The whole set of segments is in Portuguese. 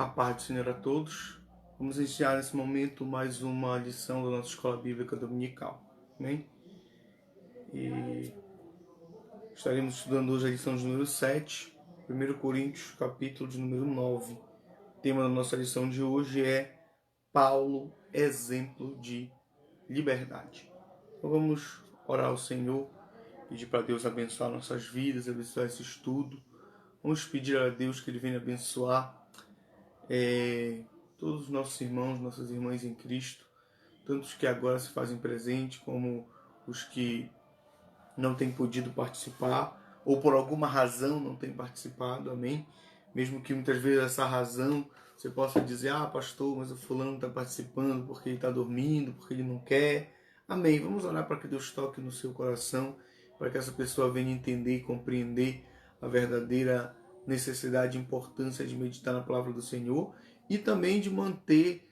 A paz do Senhor a todos. Vamos iniciar nesse momento mais uma lição da nossa Escola Bíblica Dominical. Amém? E estaremos estudando hoje a lição de número 7, 1 Coríntios, capítulo de número 9. O tema da nossa lição de hoje é Paulo, exemplo de liberdade. Então vamos orar ao Senhor, pedir para Deus abençoar nossas vidas, abençoar esse estudo. Vamos pedir a Deus que Ele venha abençoar todos os nossos irmãos, nossas irmãs em Cristo, tanto os que agora se fazem presente, como os que não têm podido participar, ou por alguma razão não têm participado, amém? Mesmo que muitas vezes essa razão você possa dizer, pastor, mas o fulano está participando porque ele está dormindo, porque ele não quer, amém? Vamos orar para que Deus toque no seu coração, para que essa pessoa venha entender e compreender a verdadeira necessidade e importância de meditar na palavra do Senhor e também de manter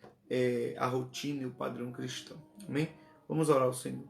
a rotina e o padrão cristão. Amém? Vamos orar ao Senhor.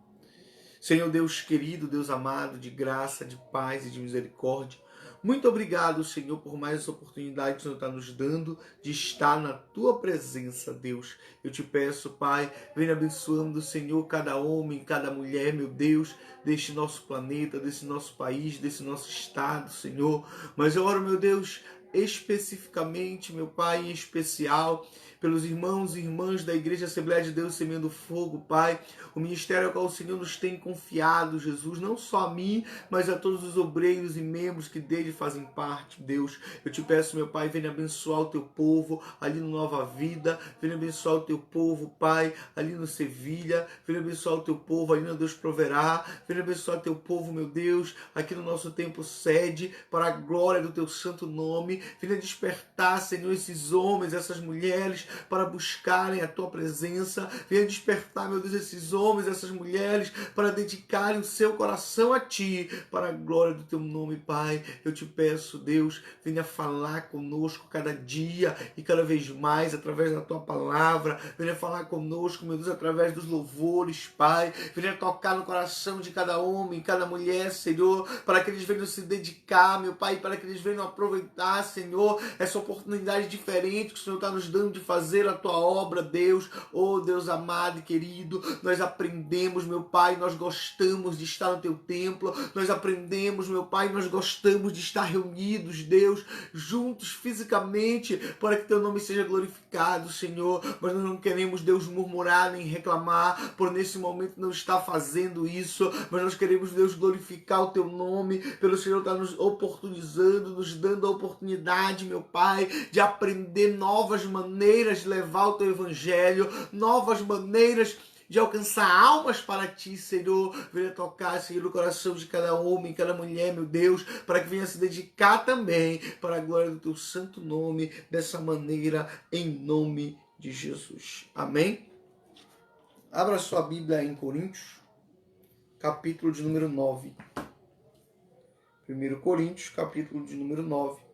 Senhor Deus querido, Deus amado, de graça, de paz e de misericórdia, muito obrigado, Senhor, por mais essa oportunidade que o Senhor está nos dando de estar na Tua presença, Deus. Eu te peço, Pai, venha abençoando, Senhor, cada homem, cada mulher, meu Deus, deste nosso planeta, desse nosso país, desse nosso estado, Senhor. Mas eu oro, meu Deus, especificamente, meu Pai, em especial, pelos irmãos e irmãs da Igreja Assembleia de Deus Semeando Fogo, Pai, o ministério ao qual o Senhor nos tem confiado, Jesus, não só a mim, mas a todos os obreiros e membros que dele fazem parte, Deus. Eu te peço, meu Pai, venha abençoar o teu povo ali no Nova Vida, venha abençoar o teu povo, Pai, ali no Sevilha, venha abençoar o teu povo ali no Deus Proverá, venha abençoar o teu povo, meu Deus, aqui no nosso templo sede, para a glória do teu santo nome, venha despertar, Senhor, esses homens, essas mulheres, para buscarem a tua presença, venha despertar, meu Deus, esses homens, essas mulheres, para dedicarem o seu coração a ti, para a glória do teu nome, Pai. Eu te peço, Deus, venha falar conosco cada dia e cada vez mais através da tua palavra, venha falar conosco, meu Deus, através dos louvores, Pai, venha tocar no coração de cada homem, cada mulher, Senhor, para que eles venham se dedicar, meu Pai, para que eles venham aproveitar, Senhor, essa oportunidade diferente que o Senhor está nos dando de fazer a tua obra, Deus. Oh, Deus amado e querido, nós aprendemos, meu Pai, nós gostamos de estar no teu templo, nós aprendemos, meu Pai, nós gostamos de estar reunidos, Deus, juntos fisicamente, para que teu nome seja glorificado, Senhor, mas nós não queremos, Deus, murmurar nem reclamar por nesse momento não estar fazendo isso, mas nós queremos, Deus, glorificar o teu nome, pelo Senhor estar nos oportunizando, nos dando a oportunidade, meu Pai, de aprender novas maneiras de levar o teu evangelho, novas maneiras de alcançar almas para ti, Senhor. Venha tocar, Senhor, no coração de cada homem, cada mulher, meu Deus, para que venha se dedicar também para a glória do teu santo nome, dessa maneira, em nome de Jesus. Amém? Abra sua Bíblia em Coríntios, capítulo de número 9. 1 Coríntios, capítulo de número 9.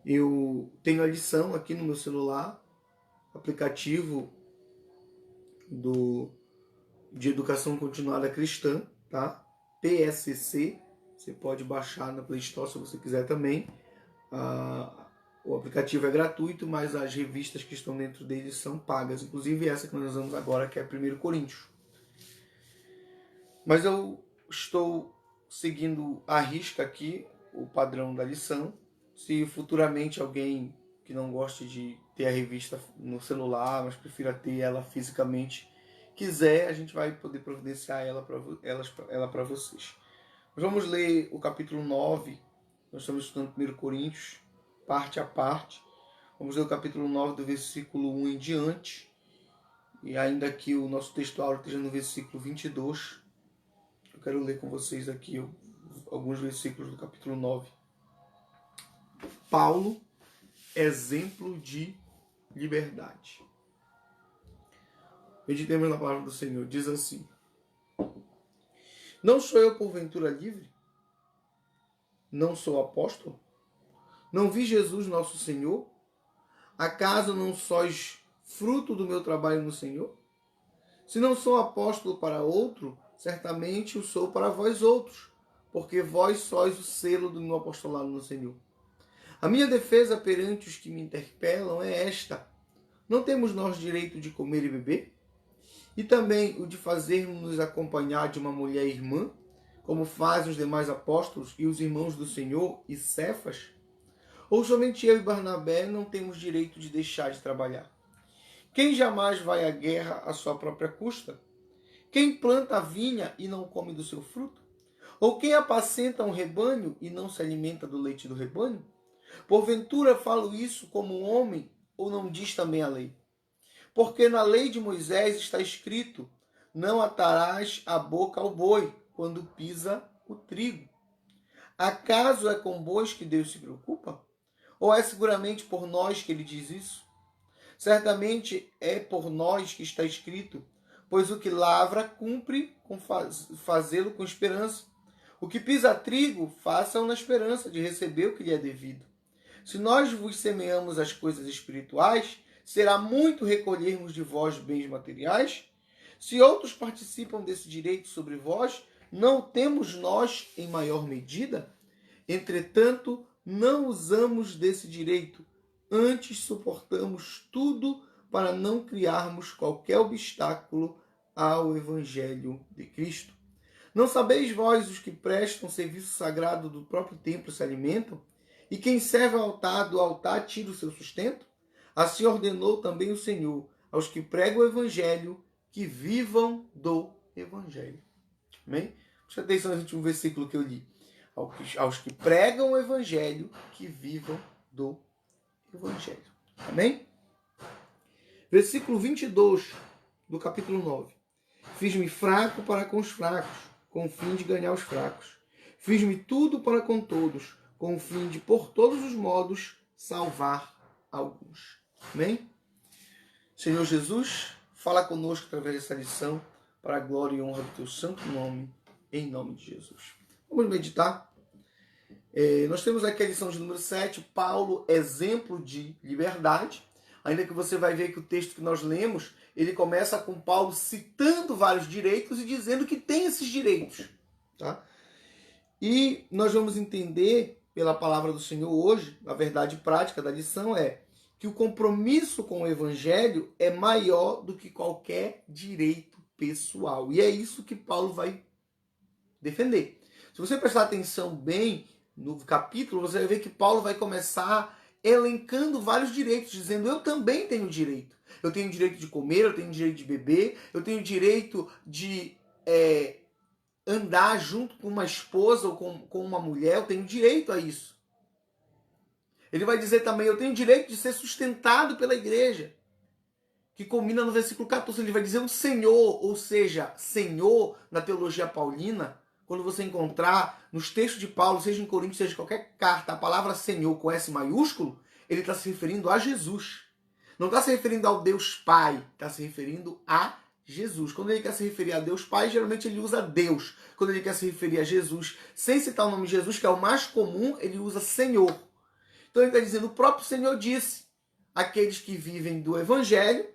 Eu tenho a lição aqui no meu celular, aplicativo de Educação Continuada Cristã, tá? PSC, você pode baixar na Play Store se você quiser também. O aplicativo é gratuito, mas as revistas que estão dentro dele são pagas, inclusive essa que nós usamos agora, que é 1 Coríntios. Mas eu estou seguindo à risca aqui o padrão da lição. Se futuramente alguém que não goste de ter a revista no celular, mas prefira ter ela fisicamente, quiser, a gente vai poder providenciar ela para vocês. Mas vamos ler o capítulo 9, nós estamos estudando 1 Coríntios, parte a parte. Vamos ler o capítulo 9 do versículo 1 em diante, e ainda que o nosso texto áureo esteja no versículo 22, eu quero ler com vocês aqui alguns versículos do capítulo 9. Paulo, exemplo de liberdade. Meditemos na palavra do Senhor. Diz assim: não sou eu porventura livre? Não sou apóstolo? Não vi Jesus nosso Senhor? Acaso não sois fruto do meu trabalho no Senhor? Se não sou apóstolo para outro, certamente o sou para vós outros, porque vós sois o selo do meu apostolado no Senhor. A minha defesa perante os que me interpelam é esta: não temos nós direito de comer e beber? E também o de fazermos-nos acompanhar de uma mulher irmã, como fazem os demais apóstolos e os irmãos do Senhor e Cefas? Ou somente eu e Barnabé não temos direito de deixar de trabalhar? Quem jamais vai à guerra à sua própria custa? Quem planta a vinha e não come do seu fruto? Ou quem apacenta um rebanho e não se alimenta do leite do rebanho? Porventura falo isso como um homem, ou não diz também a lei? Porque na lei de Moisés está escrito: não atarás a boca ao boi quando pisa o trigo. Acaso é com bois que Deus se preocupa? Ou é seguramente por nós que ele diz isso? Certamente é por nós que está escrito: pois o que lavra cumpre com fazê-lo com esperança. O que pisa trigo, faça-o na esperança de receber o que lhe é devido. Se nós vos semeamos as coisas espirituais, será muito recolhermos de vós bens materiais? Se outros participam desse direito sobre vós, não temos nós em maior medida? Entretanto, não usamos desse direito, antes suportamos tudo para não criarmos qualquer obstáculo ao Evangelho de Cristo. Não sabeis vós os que prestam serviço sagrado do próprio templo se alimentam? E quem serve ao altar, do altar tira o seu sustento? Assim ordenou também o Senhor aos que pregam o Evangelho que vivam do Evangelho. Amém? Presta atenção nesse último versículo que eu li. Aos que pregam o Evangelho que vivam do Evangelho. Amém? Versículo 22 do capítulo 9. Fiz-me fraco para com os fracos, com o fim de ganhar os fracos. Fiz-me tudo para com todos, com o fim de, por todos os modos, salvar alguns. Amém? Senhor Jesus, fala conosco através dessa lição, para a glória e honra do teu santo nome, em nome de Jesus. Vamos meditar. Nós temos aqui a lição de número 7, Paulo, exemplo de liberdade. Ainda que você vai ver que o texto que nós lemos, ele começa com Paulo citando vários direitos e dizendo que tem esses direitos. Tá? E nós vamos entender, pela palavra do Senhor hoje, a verdade prática da lição é que o compromisso com o Evangelho é maior do que qualquer direito pessoal. E é isso que Paulo vai defender. Se você prestar atenção bem no capítulo, você vai ver que Paulo vai começar elencando vários direitos, dizendo: eu também tenho direito. Eu tenho direito de comer, eu tenho direito de beber, eu tenho direito de andar junto com uma esposa ou com uma mulher, eu tenho direito a isso. Ele vai dizer também: eu tenho direito de ser sustentado pela igreja, que combina no versículo 14, ele vai dizer o Senhor, ou seja, Senhor, na teologia paulina, quando você encontrar nos textos de Paulo, seja em Coríntios, seja em qualquer carta, a palavra Senhor com S maiúsculo, ele está se referindo a Jesus. Não está se referindo ao Deus Pai, está se referindo a Jesus. Quando ele quer se referir a Deus Pai, geralmente ele usa Deus. Quando ele quer se referir a Jesus, sem citar o nome de Jesus, que é o mais comum, ele usa Senhor. Então ele está dizendo: o próprio Senhor disse: aqueles que vivem do Evangelho,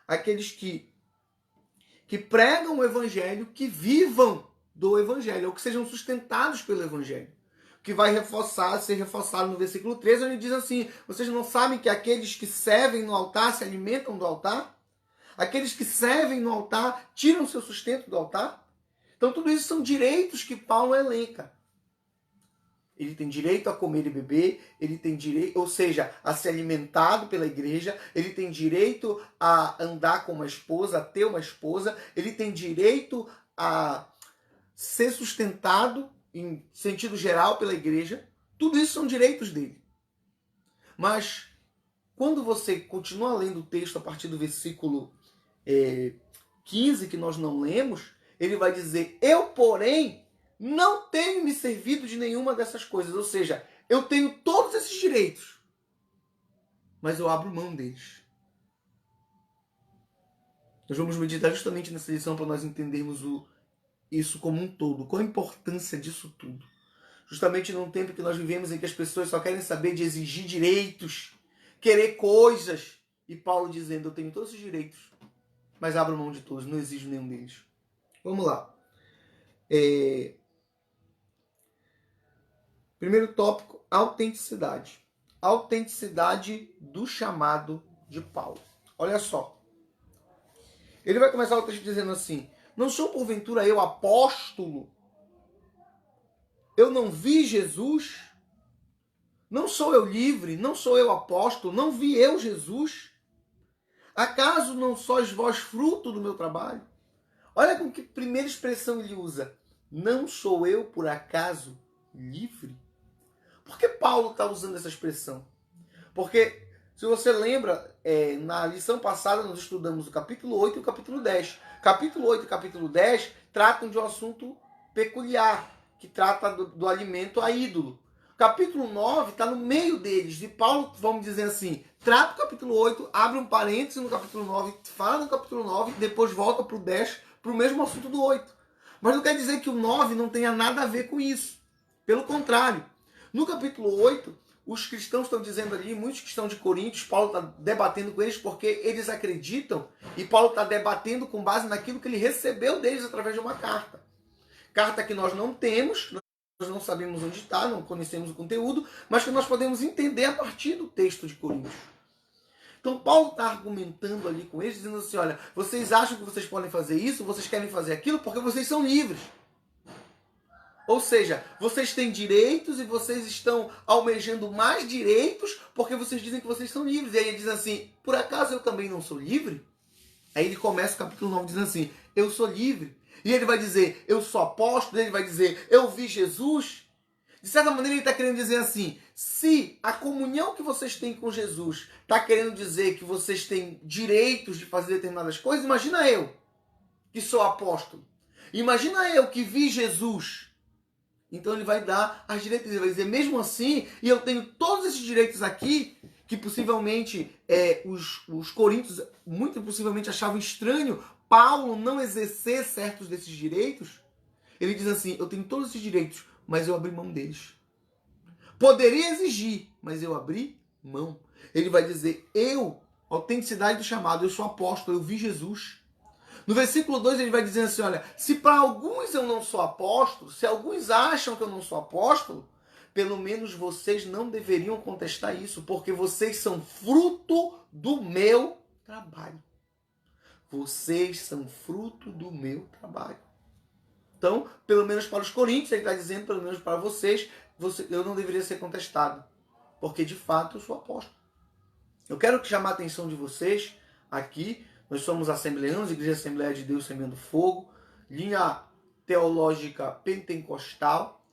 aqueles que pregam o Evangelho, que vivam do Evangelho, ou que sejam sustentados pelo Evangelho. Que vai ser reforçado no versículo 13, onde diz assim: vocês não sabem que aqueles que servem no altar se alimentam do altar? Aqueles que servem no altar tiram seu sustento do altar? Então tudo isso são direitos que Paulo elenca. Ele tem direito a comer e beber, ele tem direito, ou seja, a ser alimentado pela igreja, ele tem direito a andar com uma esposa, a ter uma esposa, ele tem direito a ser sustentado em sentido geral pela igreja. Tudo isso são direitos dele. Mas quando você continua lendo o texto a partir do versículo 15, que nós não lemos, ele vai dizer: eu, porém, não tenho me servido de nenhuma dessas coisas. Ou seja, eu tenho todos esses direitos, mas eu abro mão deles. Nós vamos meditar justamente nessa lição para nós entendermos isso como um todo. Qual a importância disso tudo? Justamente num tempo que nós vivemos em que as pessoas só querem saber de exigir direitos, querer coisas. E Paulo dizendo: eu tenho todos esses direitos, mas abro mão de todos, não exijo nenhum deles. Vamos lá. Primeiro tópico: autenticidade. autenticidade do chamado de Paulo. Olha só. Ele vai começar o texto dizendo assim: não sou porventura eu apóstolo? Eu não vi Jesus? Não sou eu livre? Não sou eu apóstolo? Não vi eu Jesus? Acaso não sois vós fruto do meu trabalho? Olha com que primeira expressão ele usa. Não sou eu, por acaso, livre? Por que Paulo está usando essa expressão? Porque, se você lembra, na lição passada nós estudamos o capítulo 8 e o capítulo 10. Capítulo 8 e capítulo 10 tratam de um assunto peculiar, que trata do alimento a ídolo. O capítulo 9 está no meio deles. E Paulo, vamos dizer assim, trata o capítulo 8, abre um parênteses no capítulo 9, fala no capítulo 9, depois volta para o 10, para o mesmo assunto do 8. Mas não quer dizer que o 9 não tenha nada a ver com isso. Pelo contrário. No capítulo 8, os cristãos estão dizendo ali, muitos cristãos de Coríntios, Paulo está debatendo com eles porque eles acreditam, e Paulo está debatendo com base naquilo que ele recebeu deles através de uma carta. Carta que nós não temos, nós não sabemos onde está, não conhecemos o conteúdo, mas que nós podemos entender a partir do texto de Coríntios. Então Paulo está argumentando ali com eles, dizendo assim, olha, vocês acham que vocês podem fazer isso, vocês querem fazer aquilo, porque vocês são livres. Ou seja, vocês têm direitos e vocês estão almejando mais direitos porque vocês dizem que vocês são livres. E aí ele diz assim, por acaso eu também não sou livre? Aí ele começa o capítulo 9 dizendo assim, eu sou livre. E ele vai dizer, eu sou apóstolo. Ele vai dizer, eu vi Jesus. De certa maneira ele está querendo dizer assim, se a comunhão que vocês têm com Jesus está querendo dizer que vocês têm direitos de fazer determinadas coisas, imagina eu, que sou apóstolo. Imagina eu que vi Jesus. Então ele vai dar as direitos, ele vai dizer, mesmo assim, e eu tenho todos esses direitos aqui, que possivelmente os coríntios muito possivelmente achavam estranho Paulo não exercer certos desses direitos. Ele diz assim, eu tenho todos esses direitos, mas eu abri mão deles. Poderia exigir, mas eu abri mão. Ele vai dizer, autenticidade do chamado, eu sou apóstolo, eu vi Jesus. No versículo 2 ele vai dizer assim, olha, se para alguns eu não sou apóstolo, se alguns acham que eu não sou apóstolo, pelo menos vocês não deveriam contestar isso, porque vocês são fruto do meu trabalho. Vocês são fruto do meu trabalho. Então, pelo menos para os coríntios, ele está dizendo, pelo menos para vocês, eu não deveria ser contestado, porque de fato eu sou apóstolo. Eu quero chamar a atenção de vocês aqui. Nós somos assembleanos, Igreja Assembleia de Deus Semeando Fogo, linha teológica pentecostal,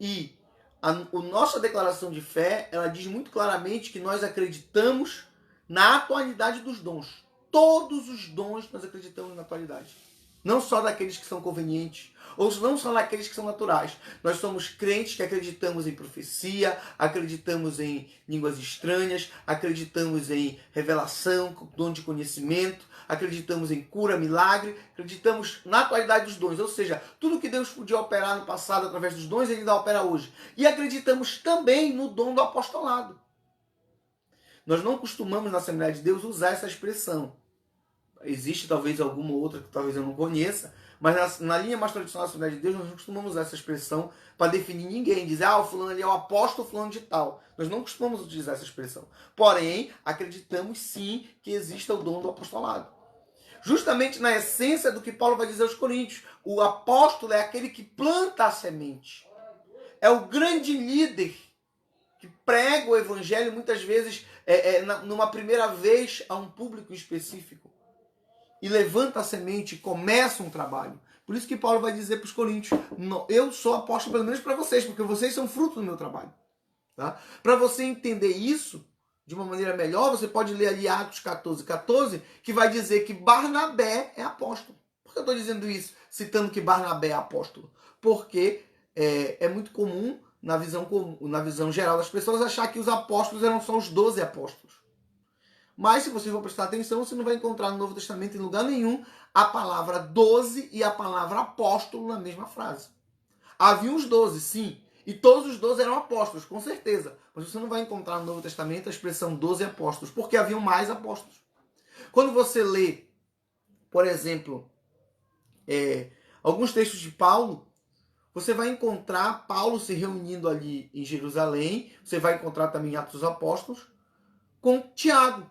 e a nossa declaração de fé, ela diz muito claramente que nós acreditamos na atualidade dos dons. Todos os dons nós acreditamos na atualidade. Não só daqueles que são convenientes, ou não só daqueles que são naturais. Nós somos crentes que acreditamos em profecia, acreditamos em línguas estranhas, acreditamos em revelação, dom de conhecimento, acreditamos em cura, milagre, acreditamos na atualidade dos dons. Ou seja, tudo que Deus podia operar no passado através dos dons, Ele ainda opera hoje. E acreditamos também no dom do apostolado. Nós não costumamos na Assembleia de Deus usar essa expressão. Existe talvez alguma outra que talvez eu não conheça, mas na linha mais tradicional da Assembleia de Deus, nós não costumamos usar essa expressão para definir ninguém. Dizer, o fulano ali é o apóstolo, fulano de tal. Nós não costumamos utilizar essa expressão. Porém, acreditamos sim que exista o dom do apostolado. Justamente na essência do que Paulo vai dizer aos coríntios. O apóstolo é aquele que planta a semente. É o grande líder que prega o evangelho, muitas vezes, numa primeira vez, a um público específico. E levanta a semente e começa um trabalho. Por isso que Paulo vai dizer para os coríntios, eu sou apóstolo pelo menos para vocês, porque vocês são fruto do meu trabalho. Tá? Para você entender isso de uma maneira melhor, você pode ler ali Atos 14, que vai dizer que Barnabé é apóstolo. Por que eu estou dizendo isso, citando que Barnabé é apóstolo? Porque é muito comum, na visão geral das pessoas, achar que os apóstolos eram só os 12 apóstolos. Mas se você for prestar atenção, você não vai encontrar no Novo Testamento em lugar nenhum a palavra 12 e a palavra apóstolo na mesma frase. Havia uns 12, sim, e todos os 12 eram apóstolos, com certeza. Mas você não vai encontrar no Novo Testamento a expressão 12 apóstolos, porque haviam mais apóstolos. Quando você lê, por exemplo, alguns textos de Paulo, você vai encontrar Paulo se reunindo ali em Jerusalém, você vai encontrar também em Atos dos Apóstolos, com Tiago.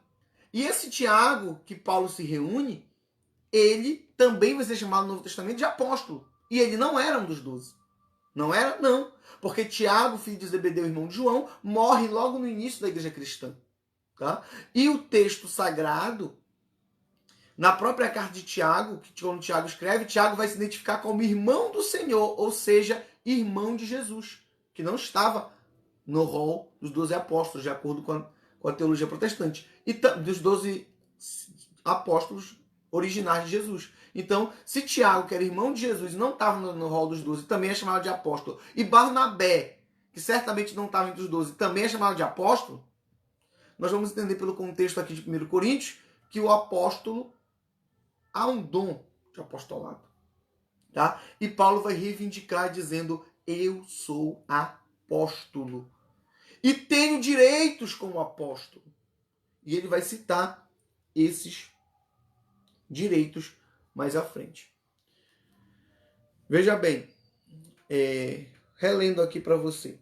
E esse Tiago, que Paulo se reúne, ele também vai ser chamado no Novo Testamento de apóstolo. E ele não era um dos 12. Não era? Não. Porque Tiago, filho de Zebedeu, irmão de João, morre logo no início da igreja cristã. Tá? E o texto sagrado, na própria carta de Tiago, que quando Tiago escreve, Tiago vai se identificar como irmão do Senhor, ou seja, irmão de Jesus, que não estava no rol dos 12 apóstolos, de acordo com a teologia protestante, e dos 12 apóstolos originais de Jesus. Então, se Tiago, que era irmão de Jesus, não estava no rol dos 12, também é chamado de apóstolo, e Barnabé, que certamente não estava entre os 12, também é chamado de apóstolo, nós vamos entender pelo contexto aqui de 1 Coríntios que o apóstolo há um dom de apostolado. Tá? E Paulo vai reivindicar dizendo, eu sou apóstolo. E tenho direitos como apóstolo. E ele vai citar esses direitos mais à frente. Veja bem, relendo aqui para você.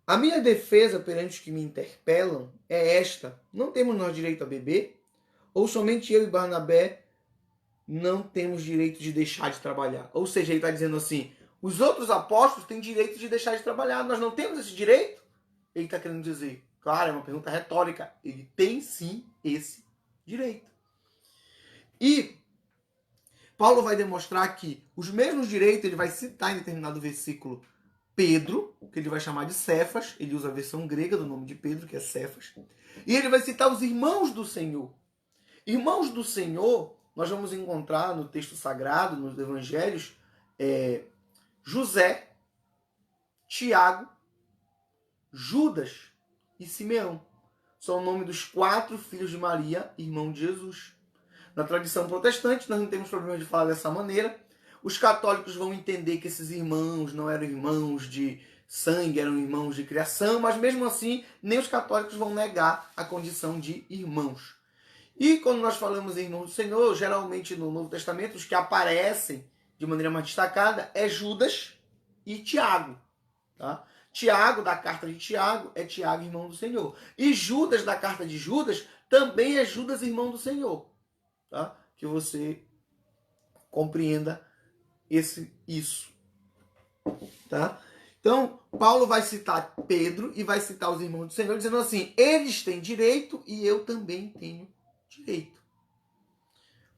A minha defesa perante os que me interpelam é esta. Não temos nós direito a beber? Ou somente eu e Barnabé não temos direito de deixar de trabalhar? Ou seja, ele está dizendo assim, os outros apóstolos têm direito de deixar de trabalhar. Nós não temos esse direito? Ele está querendo dizer, claro, é uma pergunta retórica. Ele tem sim esse direito. E Paulo vai demonstrar que os mesmos direitos, ele vai citar em determinado versículo Pedro, que ele vai chamar de Cefas, ele usa a versão grega do nome de Pedro, que é Cefas, e ele vai citar os irmãos do Senhor. Irmãos do Senhor, nós vamos encontrar no texto sagrado, nos evangelhos, José, Tiago, Judas e Simeão. São o nome dos 4 filhos de Maria, irmão de Jesus. Na tradição protestante, nós não temos problema de falar dessa maneira. Os católicos vão entender que esses irmãos não eram irmãos de sangue, eram irmãos de criação, mas mesmo assim, nem os católicos vão negar a condição de irmãos. E quando nós falamos em irmãos do Senhor, geralmente no Novo Testamento, os que aparecem de maneira mais destacada é Judas e Tiago. Tá? Tiago, da carta de Tiago, é Tiago, irmão do Senhor. E Judas, da carta de Judas, também é Judas, irmão do Senhor. Tá? Que você compreenda isso. Tá? Então, Paulo vai citar Pedro e vai citar os irmãos do Senhor, dizendo assim, eles têm direito e eu também tenho direito.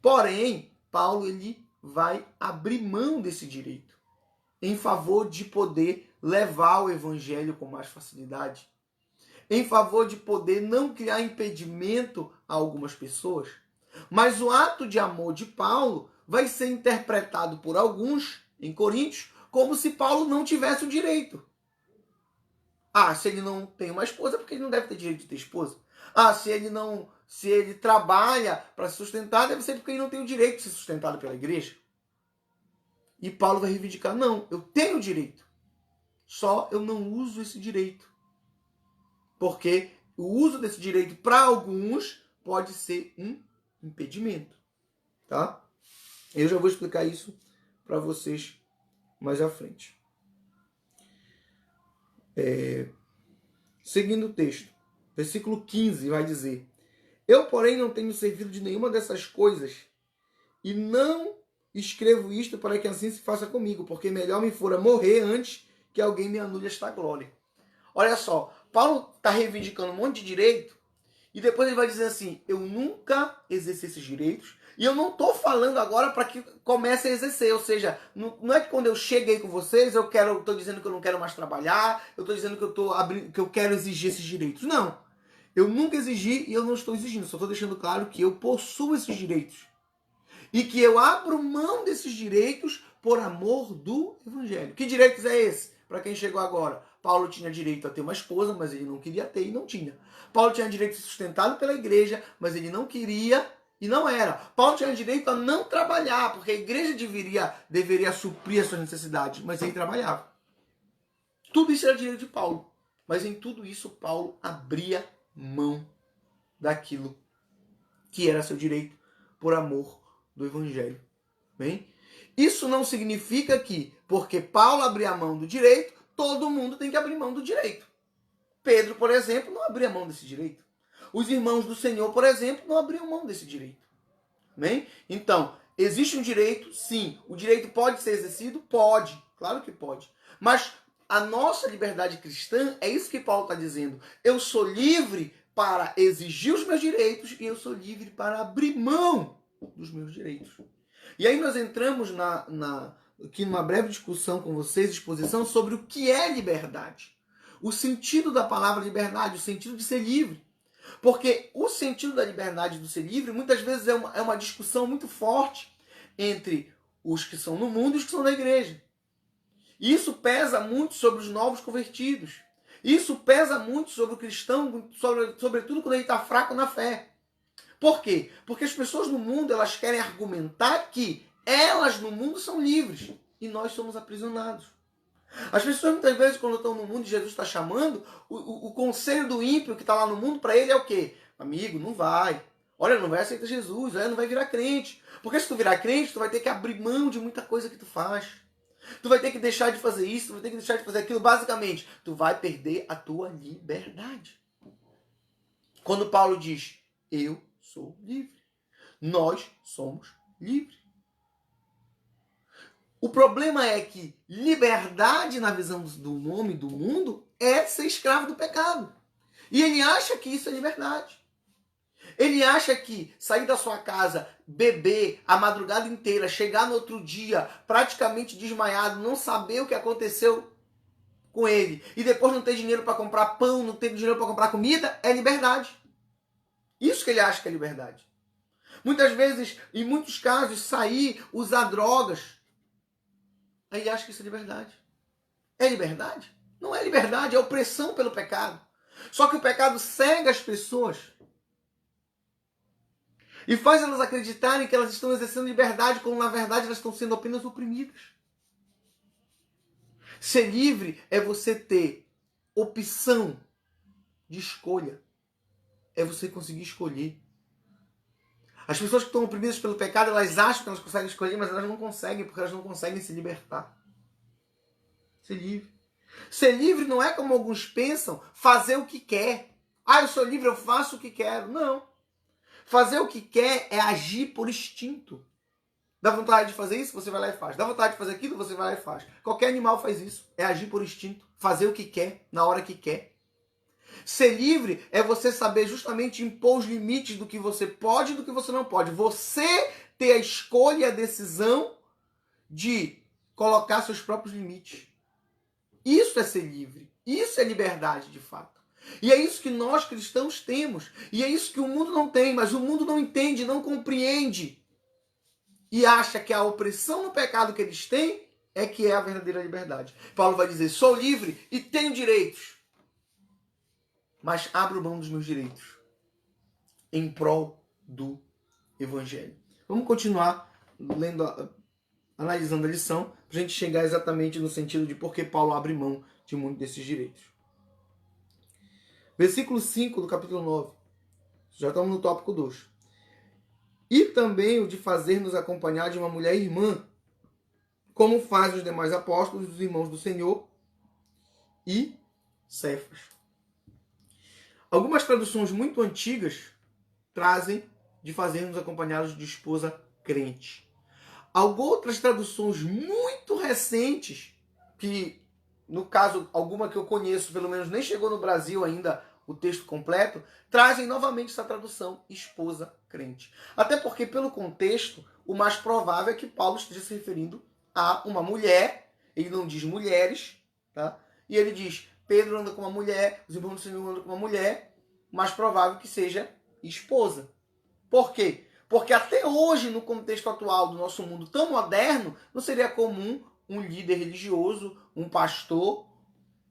Porém, Paulo ele vai abrir mão desse direito em favor de poder levar o evangelho com mais facilidade, em favor de poder não criar impedimento a algumas pessoas. Mas o ato de amor de Paulo vai ser interpretado por alguns, em Coríntios, como se Paulo não tivesse o direito. Se ele não tem uma esposa, porque ele não deve ter direito de ter esposa. Se ele trabalha para se sustentar, deve ser porque ele não tem o direito de ser sustentado pela igreja. E Paulo vai reivindicar, não, eu tenho direito. Só eu não uso esse direito. Porque o uso desse direito para alguns pode ser um impedimento. Tá? Eu já vou explicar isso para vocês mais à frente. Seguindo o texto, versículo 15 vai dizer, eu, porém, não tenho servido de nenhuma dessas coisas e não escrevo isto para que assim se faça comigo, porque melhor me fora morrer antes que alguém me anule esta glória. Olha só, Paulo está reivindicando um monte de direito e depois ele vai dizer assim, eu nunca exerci esses direitos e eu não estou falando agora para que comece a exercer, ou seja, não é que quando eu cheguei com vocês, eu estou dizendo que eu não quero mais trabalhar, eu estou dizendo que eu quero exigir esses direitos. Não, eu nunca exigi e eu não estou exigindo, só estou deixando claro que eu possuo esses direitos. E que eu abro mão desses direitos por amor do evangelho. Que direitos é esse? Para quem chegou agora, Paulo tinha direito a ter uma esposa, mas ele não queria ter e não tinha. Paulo tinha direito a ser sustentado pela igreja, mas ele não queria e não era. Paulo tinha direito a não trabalhar, porque a igreja deveria suprir as suas necessidades, mas ele trabalhava. Tudo isso era direito de Paulo. Mas em tudo isso, Paulo abria mão daquilo que era seu direito por amor do evangelho. Bem? Isso não significa que, porque Paulo abria mão do direito, todo mundo tem que abrir mão do direito. Pedro, por exemplo, não abria mão desse direito. Os irmãos do Senhor, por exemplo, não abriam mão desse direito. Amém? Então, existe um direito? Sim. O direito pode ser exercido? Pode. Claro que pode. Mas a nossa liberdade cristã, é isso que Paulo está dizendo. Eu sou livre para exigir os meus direitos e eu sou livre para abrir mão dos meus direitos. E aí nós entramos aqui numa breve discussão com vocês, exposição sobre o que é liberdade. O sentido da palavra liberdade, o sentido de ser livre. Porque o sentido da liberdade do ser livre, muitas vezes é uma discussão muito forte entre os que são no mundo e os que são na igreja. E isso pesa muito sobre os novos convertidos. Isso pesa muito sobre o cristão, sobretudo quando ele está fraco na fé. Por quê? Porque as pessoas no mundo, elas querem argumentar que elas no mundo são livres e nós somos aprisionados. As pessoas muitas vezes, quando estão no mundo e Jesus está chamando, o conselho do ímpio que está lá no mundo, para ele é o quê? Amigo, não vai. Olha, não vai aceitar Jesus, olha, não vai virar crente. Porque se tu virar crente, tu vai ter que abrir mão de muita coisa que tu faz. Tu vai ter que deixar de fazer isso, tu vai ter que deixar de fazer aquilo. Basicamente, tu vai perder a tua liberdade. Quando Paulo diz, eu sou livre. Nós somos livres. O problema é que liberdade, na visão do homem do mundo, é ser escravo do pecado. E ele acha que isso é liberdade. Ele acha que sair da sua casa, beber a madrugada inteira, chegar no outro dia praticamente desmaiado, não saber o que aconteceu com ele, e depois não ter dinheiro para comprar pão, não ter dinheiro para comprar comida, é liberdade. Isso que ele acha que é liberdade. Muitas vezes, em muitos casos, sair, usar drogas, ele acha que isso é liberdade. É liberdade? Não é liberdade, é opressão pelo pecado. Só que o pecado cega as pessoas e faz elas acreditarem que elas estão exercendo liberdade, quando na verdade elas estão sendo apenas oprimidas. Ser livre é você ter opção de escolha. É você conseguir escolher. As pessoas que estão oprimidas pelo pecado, elas acham que elas conseguem escolher, mas elas não conseguem, porque elas não conseguem se libertar. Ser livre. Ser livre não é como alguns pensam, fazer o que quer. Ah, eu sou livre, eu faço o que quero. Não. Fazer o que quer é agir por instinto. Dá vontade de fazer isso, você vai lá e faz. Dá vontade de fazer aquilo, você vai lá e faz. Qualquer animal faz isso. É agir por instinto. Fazer o que quer, na hora que quer. Ser livre é você saber justamente impor os limites do que você pode e do que você não pode. Você ter a escolha e a decisão de colocar seus próprios limites. Isso é ser livre. Isso é liberdade, de fato. E é isso que nós cristãos temos. E é isso que o mundo não tem. Mas o mundo não entende, não compreende. E acha que a opressão no pecado que eles têm é que é a verdadeira liberdade. Paulo vai dizer, sou livre e tenho direitos. Mas abro mão dos meus direitos em prol do Evangelho. Vamos continuar analisando a lição, para a gente chegar exatamente no sentido de por que Paulo abre mão de muitos desses direitos. Versículo 5 do capítulo 9. Já estamos no tópico 2. E também o de fazer-nos acompanhar de uma mulher irmã, como fazem os demais apóstolos, os irmãos do Senhor e Cefas. Algumas traduções muito antigas trazem de fazer-nos acompanhados de esposa crente. Outras traduções muito recentes, que no caso, alguma que eu conheço, pelo menos nem chegou no Brasil ainda o texto completo, trazem novamente essa tradução, esposa crente. Até porque, pelo contexto, o mais provável é que Paulo esteja se referindo a uma mulher, ele não diz mulheres, tá? E ele diz, Pedro anda com uma mulher, os irmãos do Senhor andam com uma mulher, mais provável que seja esposa. Por quê? Porque até hoje, no contexto atual do nosso mundo tão moderno, não seria comum um líder religioso, um pastor,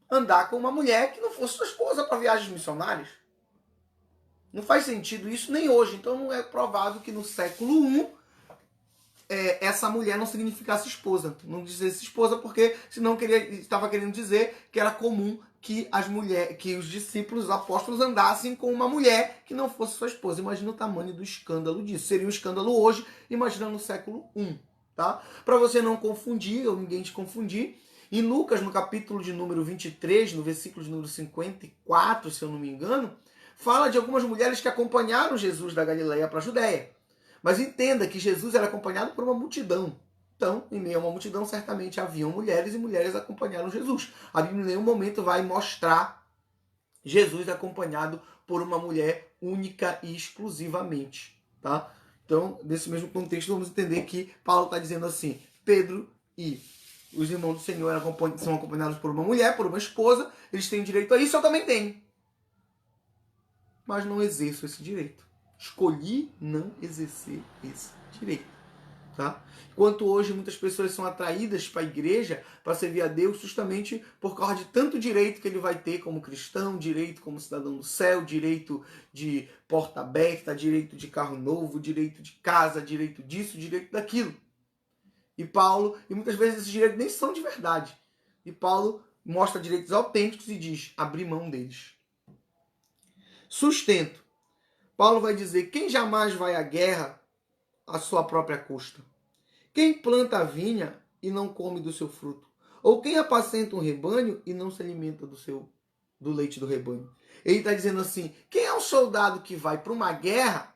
andar com uma mulher que não fosse sua esposa para viagens missionárias. Não faz sentido isso nem hoje. Então não é provável que no século I essa mulher não significasse esposa. Não dizesse esposa porque senão estava querendo dizer que era comum que os discípulos, os apóstolos andassem com uma mulher que não fosse sua esposa. Imagina o tamanho do escândalo disso. Seria um escândalo hoje, imagina no século I. tá? Para você não confundir, ou ninguém te confundir. Em Lucas, no capítulo de número 23, no versículo de número 54, se eu não me engano, fala de algumas mulheres que acompanharam Jesus da Galileia para a Judéia. Mas entenda que Jesus era acompanhado por uma multidão. Então, em meio a uma multidão, certamente haviam mulheres e mulheres acompanharam Jesus. A Bíblia em nenhum momento vai mostrar Jesus acompanhado por uma mulher única e exclusivamente, tá? Então, nesse mesmo contexto, vamos entender que Paulo está dizendo assim, Pedro e os irmãos do Senhor são acompanhados por uma mulher, por uma esposa, eles têm direito a isso, eu também tenho. Mas não exerço esse direito. Escolhi não exercer esse direito. Tá? Enquanto hoje muitas pessoas são atraídas para a igreja para servir a Deus justamente por causa de tanto direito que ele vai ter como cristão, direito como cidadão do céu, direito de porta aberta, direito de carro novo, direito de casa, direito disso, direito daquilo. E muitas vezes esses direitos nem são de verdade. E Paulo mostra direitos autênticos e diz, abrir mão deles. Sustento. Paulo vai dizer, quem jamais vai à guerra à sua própria custa? Quem planta a vinha e não come do seu fruto? Ou quem apacenta um rebanho e não se alimenta do leite do rebanho? Ele está dizendo assim, quem é o soldado que vai para uma guerra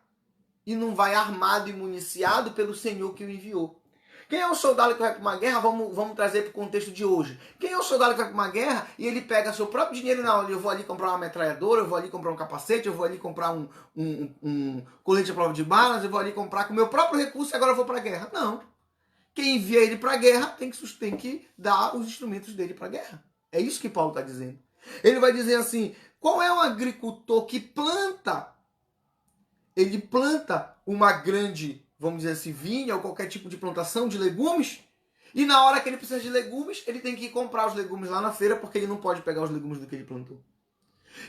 e não vai armado e municiado pelo Senhor que o enviou? Quem é o soldado que vai para uma guerra? Vamos trazer para o contexto de hoje. Quem é o soldado que vai para uma guerra e ele pega seu próprio dinheiro e não, eu vou ali comprar uma metralhadora, eu vou ali comprar um capacete, eu vou ali comprar um colete à prova de balas, eu vou ali comprar com o meu próprio recurso e agora eu vou para a guerra. Não. Quem envia ele para a guerra tem que dar os instrumentos dele para a guerra. É isso que Paulo está dizendo. Ele vai dizer assim, qual é o agricultor que planta? Ele planta uma grande, vamos dizer assim, vinha ou qualquer tipo de plantação de legumes, e na hora que ele precisa de legumes, ele tem que ir comprar os legumes lá na feira, porque ele não pode pegar os legumes do que ele plantou.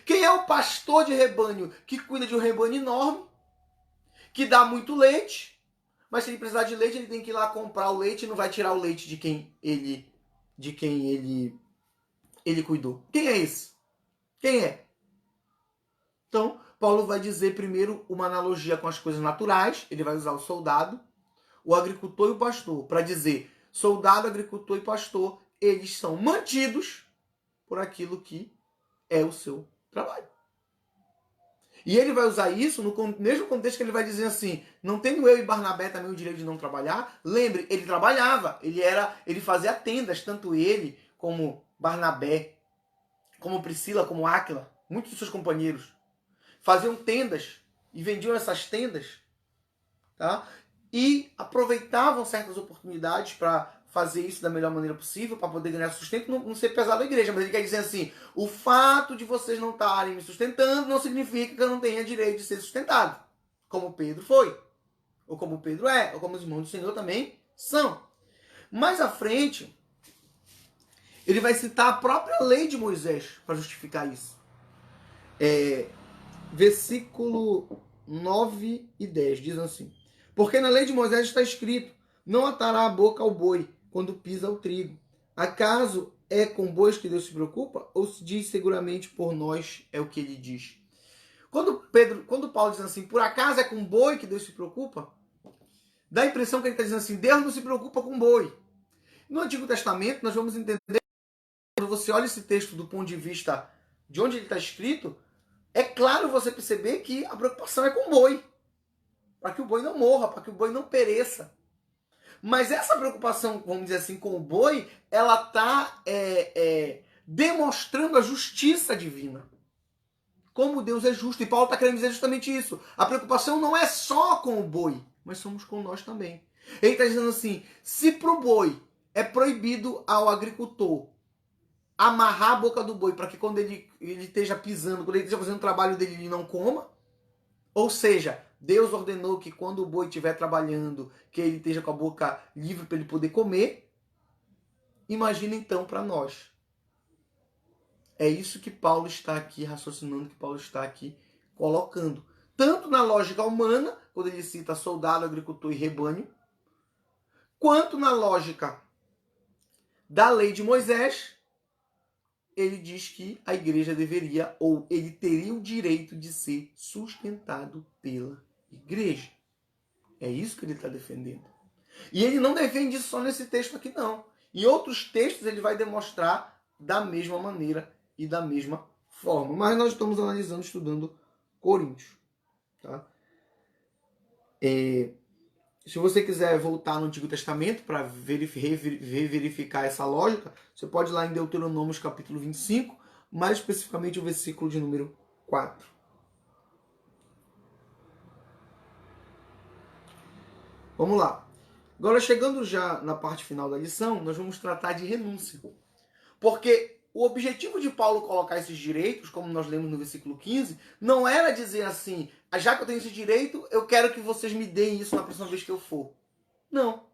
Quem é o pastor de rebanho que cuida de um rebanho enorme, que dá muito leite, mas se ele precisar de leite, ele tem que ir lá comprar o leite e não vai tirar o leite de quem ele cuidou. Quem é esse? Quem é? Então, Paulo vai dizer primeiro uma analogia com as coisas naturais, ele vai usar o soldado, o agricultor e o pastor, para dizer soldado, agricultor e pastor, eles são mantidos por aquilo que é o seu trabalho. E ele vai usar isso no mesmo contexto que ele vai dizer assim, não tenho eu e Barnabé também o direito de não trabalhar? Lembre, ele trabalhava, ele fazia tendas, tanto ele como Barnabé, como Priscila, como Áquila, muitos dos seus companheiros faziam tendas e vendiam essas tendas, tá? E aproveitavam certas oportunidades para fazer isso da melhor maneira possível, para poder ganhar sustento, não ser pesado à igreja. Mas ele quer dizer assim, o fato de vocês não estarem me sustentando não significa que eu não tenha direito de ser sustentado. Como Pedro foi, ou como Pedro é, ou como os irmãos do Senhor também são. Mais à frente, ele vai citar a própria lei de Moisés para justificar isso. Versículo 9 e 10 diz assim, porque na lei de Moisés está escrito, não atará a boca ao boi quando pisa o trigo. Acaso é com bois que Deus se preocupa? Ou se diz seguramente por nós é o que ele diz? Quando Paulo diz assim, por acaso é com boi que Deus se preocupa? Dá a impressão que ele está dizendo assim, Deus não se preocupa com boi. No Antigo Testamento, nós vamos entender, quando você olha esse texto do ponto de vista de onde ele está escrito, é claro você perceber que a preocupação é com o boi. Para que o boi não morra, para que o boi não pereça. Mas essa preocupação, vamos dizer assim, com o boi, ela está demonstrando a justiça divina. Como Deus é justo. E Paulo está querendo dizer justamente isso. A preocupação não é só com o boi, mas somos com nós também. Ele está dizendo assim, se para o boi é proibido ao agricultor amarrar a boca do boi para que quando ele esteja pisando, quando ele esteja fazendo o trabalho dele, ele não coma, ou seja, Deus ordenou que quando o boi estiver trabalhando, que ele esteja com a boca livre para ele poder comer. Imagina então para nós. É isso que Paulo está aqui raciocinando, que Paulo está aqui colocando. Tanto na lógica humana, quando ele cita soldado, agricultor e rebanho, quanto na lógica da lei de Moisés, ele diz que a igreja deveria, ou ele teria o direito de ser sustentado pela igreja. É isso que ele está defendendo. E ele não defende isso só nesse texto aqui, não. Em outros textos ele vai demonstrar da mesma maneira e da mesma forma. Mas nós estamos analisando, estudando Coríntios. Tá? Se você quiser voltar no Antigo Testamento para verificar essa lógica, você pode ir lá em Deuteronômio capítulo 25, mais especificamente o versículo de número 4. Vamos lá. Agora, chegando já na parte final da lição, nós vamos tratar de renúncia. Porque o objetivo de Paulo colocar esses direitos, como nós lemos no versículo 15, não era dizer assim, já que eu tenho esse direito, eu quero que vocês me deem isso na próxima vez que eu for. Não.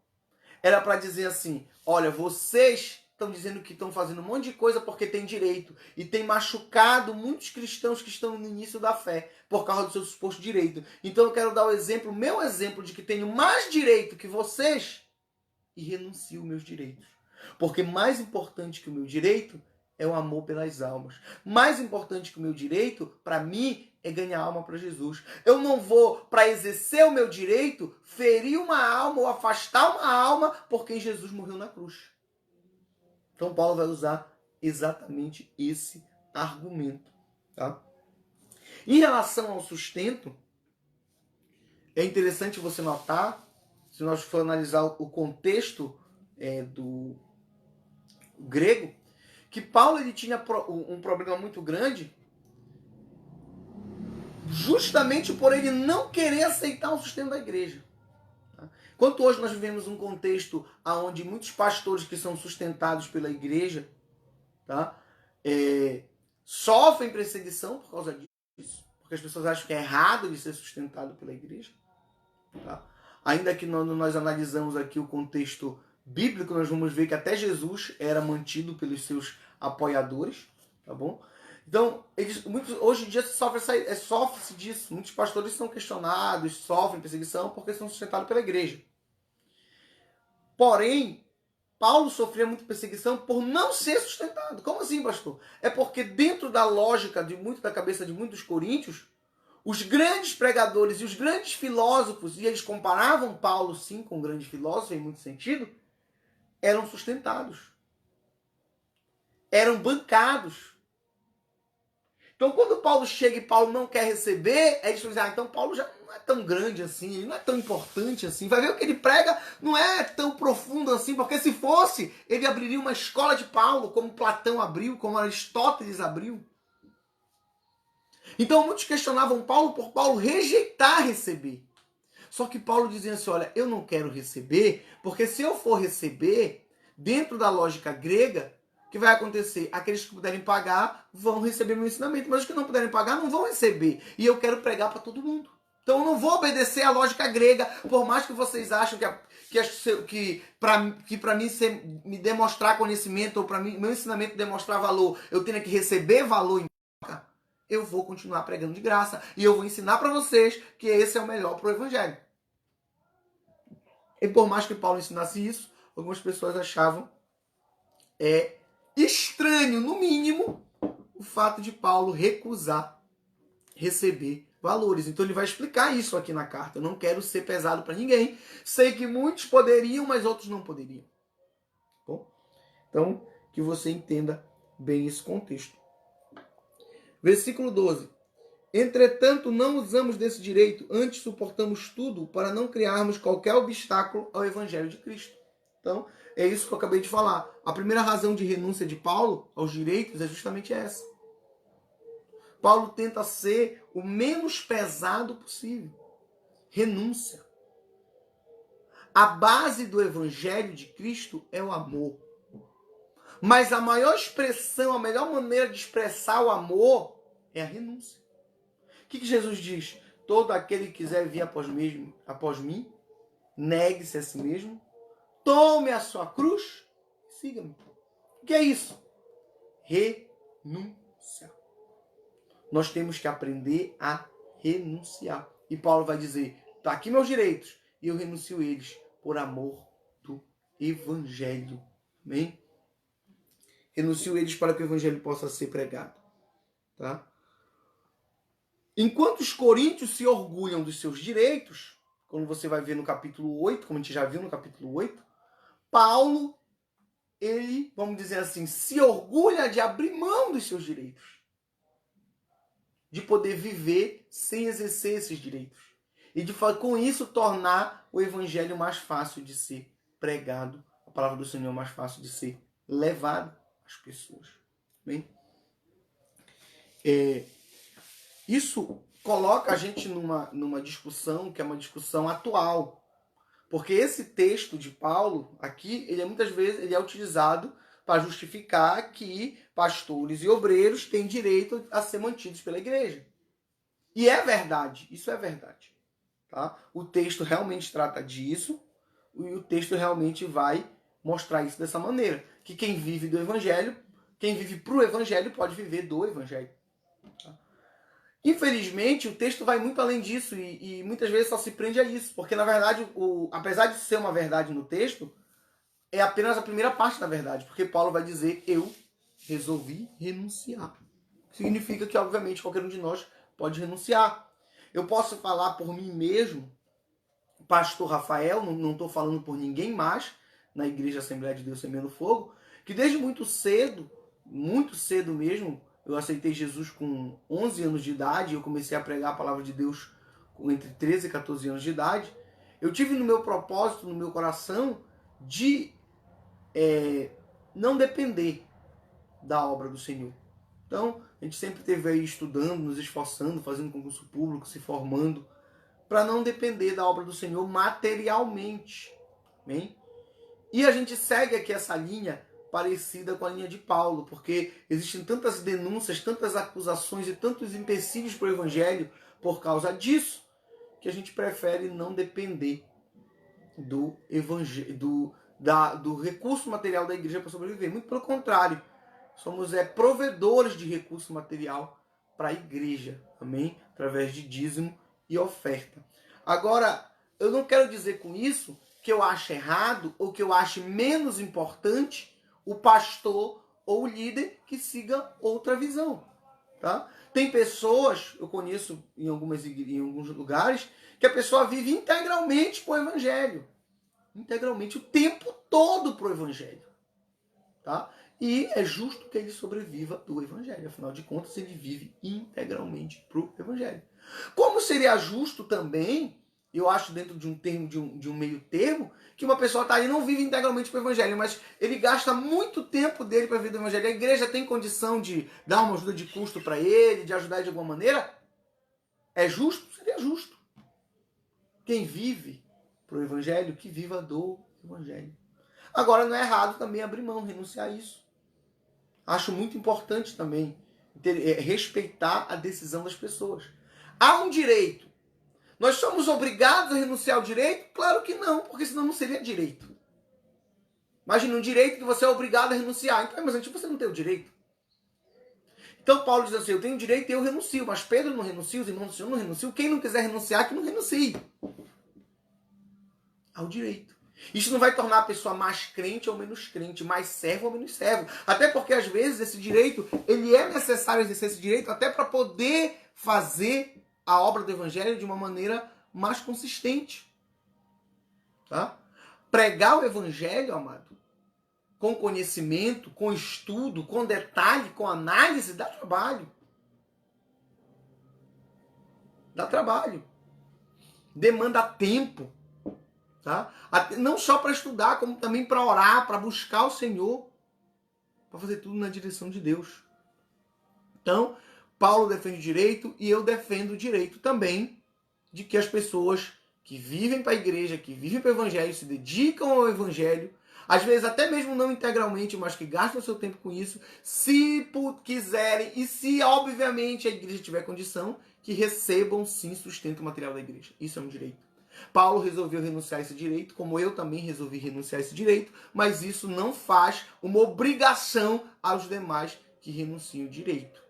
Era para dizer assim, olha, vocês estão dizendo que estão fazendo um monte de coisa porque tem direito. E tem machucado muitos cristãos que estão no início da fé por causa do seu suposto direito. Então eu quero dar o exemplo, meu exemplo, de que tenho mais direito que vocês e renuncio meus direitos. Porque mais importante que o meu direito é o amor pelas almas. Mais importante que o meu direito, para mim, é ganhar alma para Jesus. Eu não vou, para exercer o meu direito, ferir uma alma ou afastar uma alma por quem Jesus morreu na cruz. Então Paulo vai usar exatamente esse argumento. Tá? Em relação ao sustento, é interessante você notar, se nós for analisar o contexto do grego, que Paulo ele tinha um problema muito grande justamente por ele não querer aceitar o sustento da igreja. Enquanto hoje nós vivemos um contexto onde muitos pastores que são sustentados pela igreja, tá, sofrem perseguição por causa disso, porque as pessoas acham que é errado de ser sustentado pela igreja. Tá? Ainda que nós analisamos aqui o contexto bíblico, nós vamos ver que até Jesus era mantido pelos seus apoiadores, tá bom? Então, hoje em dia sofre-se disso. Muitos pastores são questionados, sofrem perseguição porque são sustentados pela igreja. Porém, Paulo sofria muita perseguição por não ser sustentado. Como assim, pastor? É porque dentro da lógica da cabeça de muitos coríntios, os grandes pregadores e os grandes filósofos, e eles comparavam Paulo sim com um grande filósofo em muito sentido, eram sustentados. Eram bancados. Então, quando Paulo chega e Paulo não quer receber, aí eles dizem, então Paulo já não é tão grande assim, ele não é tão importante assim. Vai ver o que ele prega não é tão profundo assim, porque se fosse, ele abriria uma escola de Paulo, como Platão abriu, como Aristóteles abriu. Então, muitos questionavam Paulo por Paulo rejeitar receber. Só que Paulo dizia assim, olha, eu não quero receber, porque se eu for receber, dentro da lógica grega, o que vai acontecer? Aqueles que puderem pagar vão receber meu ensinamento, mas os que não puderem pagar não vão receber. E eu quero pregar para todo mundo. Então eu não vou obedecer à lógica grega, por mais que vocês achem que para mim me demonstrar conhecimento, ou para mim meu ensinamento demonstrar valor, eu tenho que receber valor em troca, eu vou continuar pregando de graça. E eu vou ensinar para vocês que esse é o melhor para o evangelho. E por mais que Paulo ensinasse isso, algumas pessoas achavam estranho, no mínimo, o fato de Paulo recusar receber valores. Então ele vai explicar isso aqui na carta. Eu não quero ser pesado para ninguém. Sei que muitos poderiam, mas outros não poderiam. Bom, então, que você entenda bem esse contexto. Versículo 12. Entretanto, não usamos desse direito, antes suportamos tudo para não criarmos qualquer obstáculo ao evangelho de Cristo. Então, é isso que eu acabei de falar. A primeira razão de renúncia de Paulo aos direitos é justamente essa. Paulo tenta ser o menos pesado possível. Renúncia. A base do evangelho de Cristo é o amor. Mas a maior expressão, a melhor maneira de expressar o amor é a renúncia. O que Jesus diz? Todo aquele que quiser vir após mim, negue-se a si mesmo, tome a sua cruz e siga-me. O que é isso? Renúncia. Nós temos que aprender a renunciar. E Paulo vai dizer, tá aqui meus direitos, e eu renuncio eles por amor do evangelho. Amém? Renuncio eles para que o evangelho possa ser pregado. Tá? Enquanto os coríntios se orgulham dos seus direitos, quando você vai ver no capítulo 8, como a gente já viu no capítulo 8, Paulo, ele, vamos dizer assim, se orgulha de abrir mão dos seus direitos, de poder viver sem exercer esses direitos. E de com isso tornar o evangelho mais fácil de ser pregado, a palavra do Senhor mais fácil de ser levada às pessoas. Bem? Isso coloca a gente numa discussão que é uma discussão atual. Porque esse texto de Paulo aqui, ele muitas vezes ele é utilizado para justificar que pastores e obreiros têm direito a ser mantidos pela igreja. E é verdade, isso é verdade. Tá? O texto realmente trata disso e o texto realmente vai mostrar isso dessa maneira. Que quem vive do evangelho, quem vive para o evangelho pode viver do evangelho. Tá? Infelizmente, o texto vai muito além disso e muitas vezes só se prende a isso. Porque, na verdade, apesar de ser uma verdade no texto, é apenas a primeira parte da verdade. Porque Paulo vai dizer, eu resolvi renunciar. Significa que, obviamente, qualquer um de nós pode renunciar. Eu posso falar por mim mesmo, pastor Rafael, não estou falando por ninguém mais, na Igreja Assembleia de Deus Semeando Fogo, que desde muito cedo mesmo, eu aceitei Jesus com 11 anos de idade, eu comecei a pregar a palavra de Deus com entre 13 e 14 anos de idade. Eu tive no meu propósito, no meu coração, de não depender da obra do Senhor. Então, a gente sempre esteve aí estudando, nos esforçando, fazendo concurso público, se formando, para não depender da obra do Senhor materialmente. Bem? E a gente segue aqui essa linha parecida com a linha de Paulo, porque existem tantas denúncias, tantas acusações e tantos empecilhos para o evangelho por causa disso, que a gente prefere não depender do evangelho, do recurso material da igreja para sobreviver. Muito pelo contrário, somos provedores de recurso material para a igreja, amém? Através de dízimo e oferta. Agora, eu não quero dizer com isso que eu acho errado ou que eu ache menos importante o pastor ou o líder que siga outra visão. Tá? Tem pessoas, eu conheço em alguns lugares, que a pessoa vive integralmente para o evangelho. Integralmente, o tempo todo para o evangelho. Tá? E é justo que ele sobreviva do evangelho. Afinal de contas, ele vive integralmente para o evangelho. Como seria justo também, eu acho dentro de um termo, de um meio termo, que uma pessoa está aí e não vive integralmente para o evangelho, mas ele gasta muito tempo dele para viver do evangelho. A igreja tem condição de dar uma ajuda de custo para ele, de ajudar de alguma maneira? É justo? Seria justo. Quem vive para o evangelho, que viva do evangelho. Agora, não é errado também abrir mão, renunciar a isso. Acho muito importante também respeitar a decisão das pessoas. Há um direito. Nós somos obrigados a renunciar ao direito? Claro que não, porque senão não seria direito. Imagina um direito que você é obrigado a renunciar. Então, mas antes você não tem o direito. Então Paulo diz assim, eu tenho direito e eu renuncio, mas Pedro não renuncia, os irmãos do Senhor não renunciam. Quem não quiser renunciar, que não renuncie. Ao direito. Isso não vai tornar a pessoa mais crente ou menos crente, mais servo ou menos servo. Até porque, às vezes, esse direito, ele é necessário exercer esse direito até para poder fazer a obra do evangelho de uma maneira mais consistente. Tá? Pregar o evangelho, amado, com conhecimento, com estudo, com detalhe, com análise, dá trabalho. Dá trabalho. Demanda tempo. Tá? Não só para estudar, como também para orar, para buscar o Senhor, para fazer tudo na direção de Deus. Então, Paulo defende o direito e eu defendo o direito também de que as pessoas que vivem para a igreja, que vivem para o evangelho, se dedicam ao evangelho, às vezes até mesmo não integralmente, mas que gastam o seu tempo com isso, se quiserem e se obviamente a igreja tiver condição, que recebam sim sustento material da igreja. Isso é um direito. Paulo resolveu renunciar a esse direito, como eu também resolvi renunciar a esse direito, mas isso não faz uma obrigação aos demais que renunciam o direito.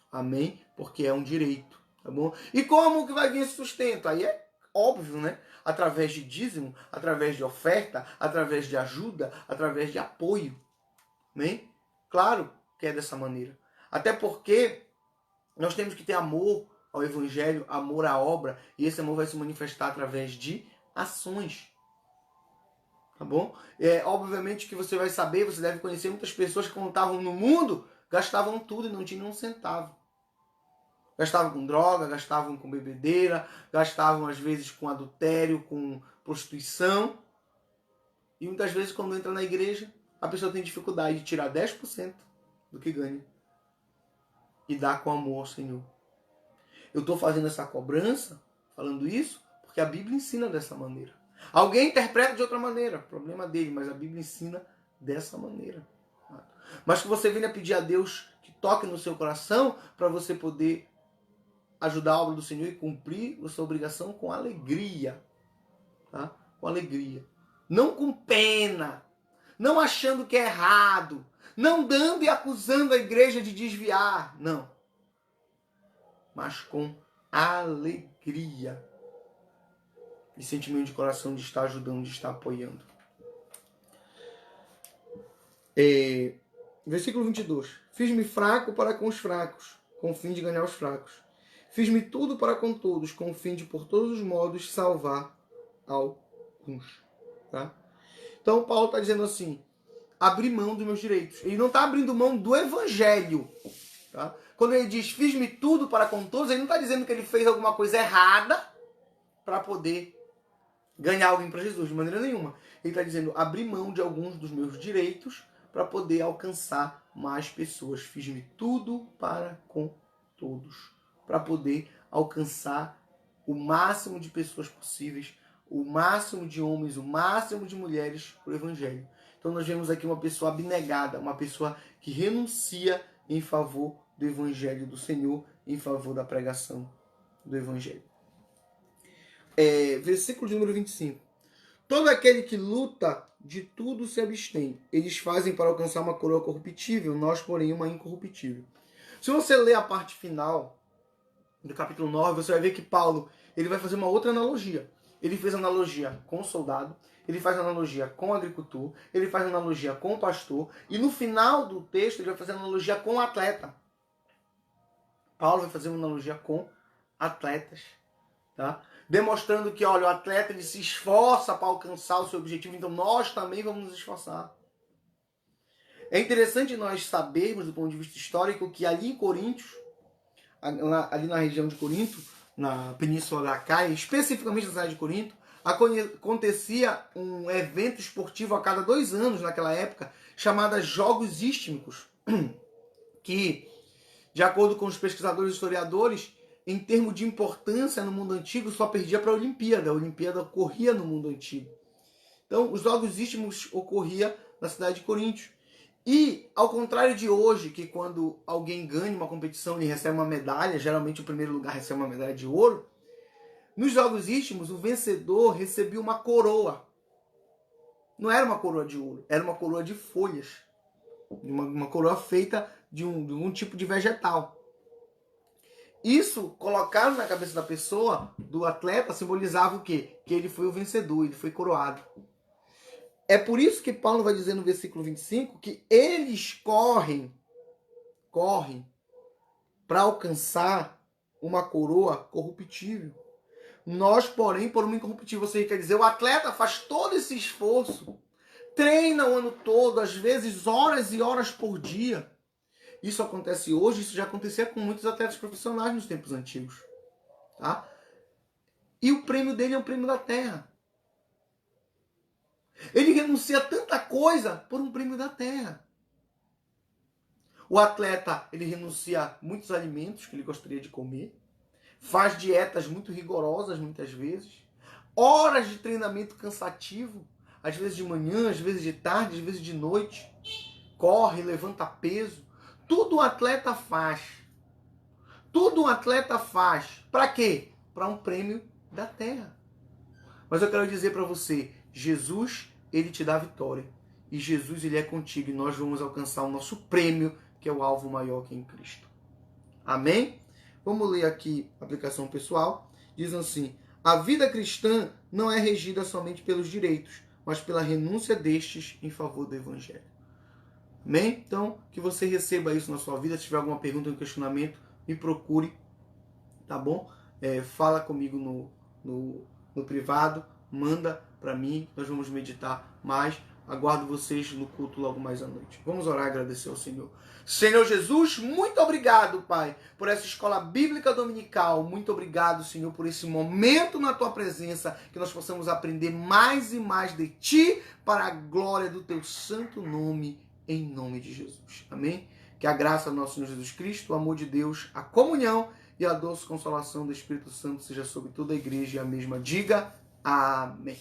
Amém? Porque é um direito, tá bom? E como que vai vir esse sustento? Aí é óbvio, né? Através de dízimo, através de oferta, através de ajuda, através de apoio. Amém? Claro que é dessa maneira. Até porque nós temos que ter amor ao evangelho, amor à obra, e esse amor vai se manifestar através de ações. Tá bom? Obviamente que você vai saber, você deve conhecer muitas pessoas que quando estavam no mundo, gastavam tudo e não tinham um centavo. Gastavam com droga, gastavam com bebedeira, gastavam às vezes com adultério, com prostituição. E muitas vezes quando entra na igreja, a pessoa tem dificuldade de tirar 10% do que ganha e dar com amor ao Senhor. Eu estou fazendo essa cobrança, falando isso, porque a Bíblia ensina dessa maneira. Alguém interpreta de outra maneira, problema dele, mas a Bíblia ensina dessa maneira. Mas que você venha pedir a Deus que toque no seu coração para você poder ajudar a obra do Senhor e cumprir a sua obrigação com alegria. Tá? Com alegria. Não com pena. Não achando que é errado. Não dando e acusando a igreja de desviar. Não. Mas com alegria. E sentimento de coração de estar ajudando, de estar apoiando. Versículo 22. Fiz-me fraco para com os fracos, com o fim de ganhar os fracos. Fiz-me tudo para com todos, com o fim de, por todos os modos, salvar alguns. Tá? Então, Paulo está dizendo assim, abrir mão dos meus direitos. Ele não está abrindo mão do evangelho. Tá? Quando ele diz, fiz-me tudo para com todos, ele não está dizendo que ele fez alguma coisa errada para poder ganhar alguém para Jesus, de maneira nenhuma. Ele está dizendo, abrir mão de alguns dos meus direitos para poder alcançar mais pessoas. Fiz-me tudo para com todos. Para poder alcançar o máximo de pessoas possíveis, o máximo de homens, o máximo de mulheres para o Evangelho. Então nós vemos aqui uma pessoa abnegada, uma pessoa que renuncia em favor do Evangelho do Senhor, em favor da pregação do Evangelho. Versículo de número 25. Todo aquele que luta de tudo se abstém. Eles fazem para alcançar uma coroa corruptível, nós, porém, uma incorruptível. Se você ler a parte final do capítulo 9, você vai ver que Paulo ele vai fazer uma outra analogia. Ele fez analogia com o soldado, ele faz analogia com o agricultor, ele faz analogia com o pastor, e no final do texto ele vai fazer analogia com o atleta. Paulo vai fazer uma analogia com atletas, tá? Demonstrando que, olha, o atleta ele se esforça para alcançar o seu objetivo, então nós também vamos nos esforçar. É interessante nós sabermos, do ponto de vista histórico, que ali em Coríntios, ali na região de Corinto, na Península da Acaia, especificamente na cidade de Corinto, acontecia um evento esportivo a cada 2 anos naquela época, chamado Jogos Istmicos, que, de acordo com os pesquisadores e historiadores, em termos de importância no mundo antigo, só perdia para a Olimpíada. A Olimpíada ocorria no mundo antigo. Então, os Jogos Istmicos ocorriam na cidade de Corinto. E, ao contrário de hoje, que quando alguém ganha uma competição e recebe uma medalha, geralmente o primeiro lugar recebe uma medalha de ouro, nos Jogos Istmicos, o vencedor recebia uma coroa. Não era uma coroa de ouro, era uma coroa de folhas. Uma coroa feita de um tipo de vegetal. Isso, colocado na cabeça da pessoa, do atleta, simbolizava o quê? Que ele foi o vencedor, ele foi coroado. É por isso que Paulo vai dizer no versículo 25 que eles correm para alcançar uma coroa corruptível. Nós, porém, por uma incorruptível. Ou seja, quer dizer, o atleta faz todo esse esforço, treina o ano todo, às vezes horas e horas por dia. Isso acontece hoje, isso já acontecia com muitos atletas profissionais nos tempos antigos. Tá? E o prêmio dele é o prêmio da terra. Ele renuncia a tanta coisa por um prêmio da terra. O atleta, ele renuncia a muitos alimentos que ele gostaria de comer, faz dietas muito rigorosas muitas vezes, horas de treinamento cansativo, às vezes de manhã, às vezes de tarde, às vezes de noite, corre, levanta peso. Tudo um atleta faz. Tudo um atleta faz. Para quê? Para um prêmio da terra. Mas eu quero dizer para você, Jesus, ele te dá vitória. E Jesus, ele é contigo. E nós vamos alcançar o nosso prêmio, que é o alvo maior que é em Cristo. Amém? Vamos ler aqui a aplicação pessoal. Diz assim, a vida cristã não é regida somente pelos direitos, mas pela renúncia destes em favor do Evangelho. Amém? Então, que você receba isso na sua vida. Se tiver alguma pergunta ou questionamento, me procure, tá bom? Fala comigo no privado, manda para mim, nós vamos meditar mais. Aguardo vocês no culto logo mais à noite. Vamos orar e agradecer ao Senhor. Senhor Jesus, muito obrigado, Pai, por essa escola bíblica dominical. Muito obrigado, Senhor, por esse momento na Tua presença, que nós possamos aprender mais e mais de Ti, para a glória do Teu santo nome, em nome de Jesus. Amém? Que a graça do nosso Senhor Jesus Cristo, o amor de Deus, a comunhão e a doce consolação do Espírito Santo seja sobre toda a igreja e a mesma diga. Amém.